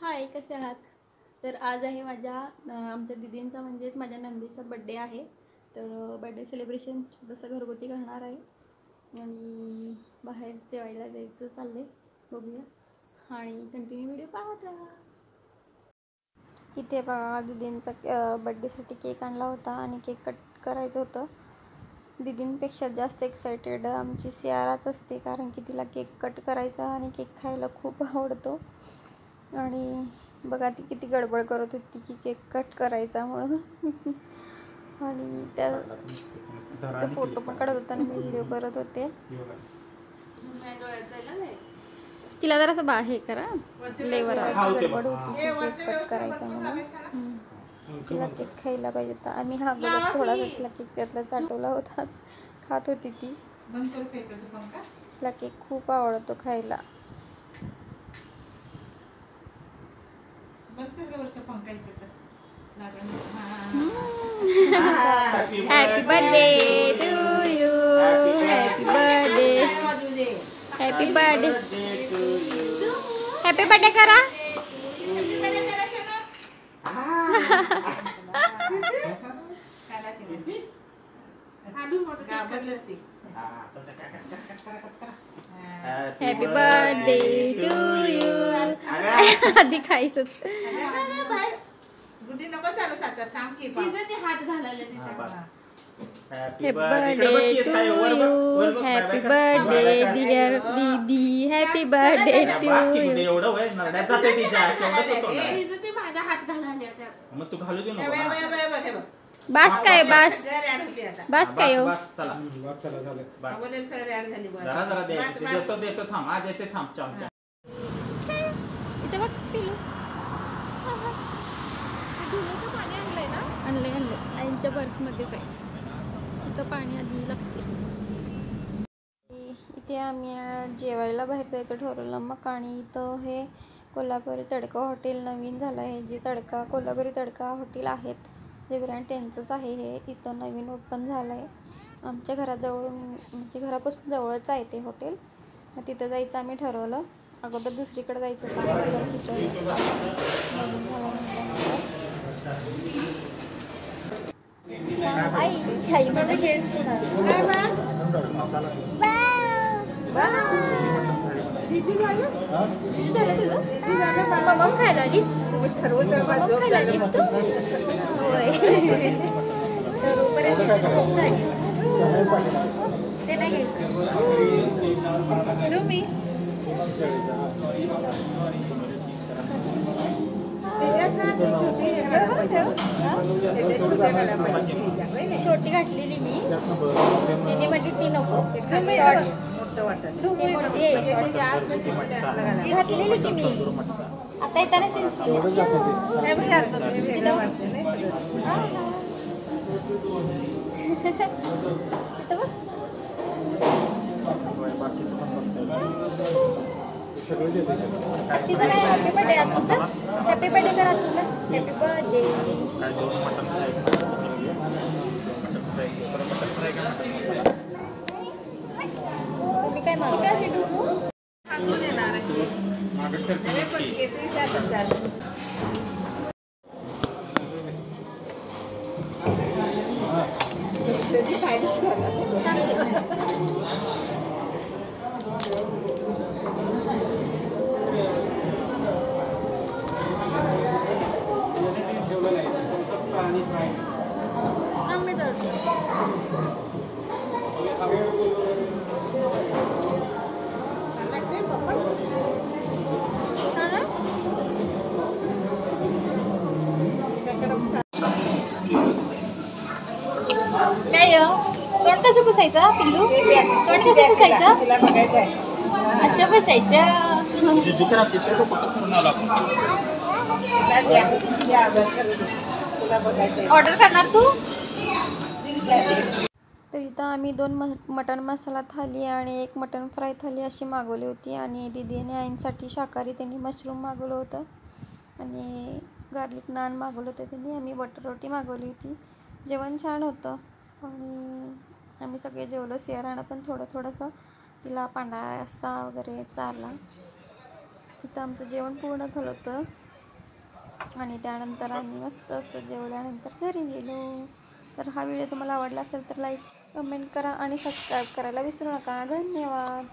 हाय, कसे आहात? तर आज आहे आमच्या दीदींचा म्हणजेच माझ्या नंदीचा बड्डे आहे. तर बड्डे सेलिब्रेशन थोडंसं घरगुती करणार आहे आणि बाहेर जेवायला जायचं चाललं आहे. बघूया आणि कंटिन्यू व्हिडिओ पाहत राहा. इथे बघा दीदींचा बड्डेसाठी केक आणला होता आणि केक कट करायचं होतं. दीदींपेक्षा जास्त एक्सायटेड आमची सियाराच असते, कारण की तिला केक कट करायचा आणि केक खायला खूप आवडतो. आणि बघा ती किती गडबड करत होती की केक कट करायचा म्हणून. आणि त्या फोटो पण काढत होता आणि मी व्हिडिओ करत होते. तिला जरा असं हे करा, लेवर गडबड होती केक कट करायचा म्हणून. तिला केक खायला पाहिजे होता. आम्ही हा अगोदर थोडासा तिला केक त्यातला चाटवला होताच, खात होती ती. तिला केक खूप आवडतो खायला. Happy birthday to you. Happy birthday. Happy birthday to you. Happy birthday करा. Happy birthday to you. आधी खायचंच. गुडी नको चालू सारखं थांब की तिचं ते हात घालायला तिच्या. Happy birthday to you. Happy birthday dear दीदी. Happy birthday to you. एवढं होय नरड्यात जाते तिच्या एवढंच होतं. तिचं ते माझा हात घालायला त्यात. मग तू घालू दे नको. बस काय बस. बस काय हो. चला चला झालं. बोलेल सगळे ऍड झाली बस. जरा जरा दे. देतो थांब. आज येते थांब चमचा. इथे बघ पिलू. पाणी आणलंय ना. आणले आईच्या पर्समध्येच आहे. तिचं पाणी आधी लागते. इथे आम्ही जेवायला बाहेर जायचं ठरवलं मग. आणि इथं हे कोल्हापुरी तडका हॉटेल नवीन झालं आहे. जे कोल्हापुरी तडका हॉटेल आहेत जे ब्रँड त्यांचंच आहे हे. इथं नवीन ओपन झालं आहे. आमच्या घराजवळ म्हणजे घरापासून जवळच आहे ते हॉटेल. मग तिथं जायचं आम्ही ठरवलं. अगोदर दुसरीकडे जायचं होतं. आई माझं जेंट्स झालं तुझं. मम्मा खायला आलीस. खायला आलीस तू. होय. ते नाही घ्यायचं तुम्ही. छोटी घातलेली मी. तिने म्हटली ती नको. घातलेली ती मी. आता येताना चेंज केली. तिचं काय हॅपी बर्थडे आज तुझं. हॅपी बर्थडे करा तुला. Happy birthday. तुम्ही काय मागता. येणार काय तोंड कसं पुसायचं पिल्लू. तोंड कसं पुसायचं. असं पुसायचं. ऑर्डर करणार तू. तर इथं आम्ही 2 मटण मसाला थाली आणि 1 मटण फ्राय थाली अशी मागवली होती. आणि दीदीने आईंसाठी शाकाहारी त्यांनी मशरूम मागवलं होतं आणि गार्लिक नान मागवलं होतं त्यांनी. आम्ही बटर रोटी मागवली होती. जेवण छान होतं आणि आम्ही सगळे जेवलो. सियारानं पण थोडंसं तिला पांढरा रस्सा वगैरे चारला. तिथं आमचं जेवण पूर्ण झालं होतं. आणि त्यानंतर आम्ही मस्त असं जेवल्यानंतर घरी गेलो. तर हा व्हिडिओ तुम्हाला आवडला असेल तर लाईक कमेंट करा आणि सबस्क्राईब करायला विसरू नका. धन्यवाद.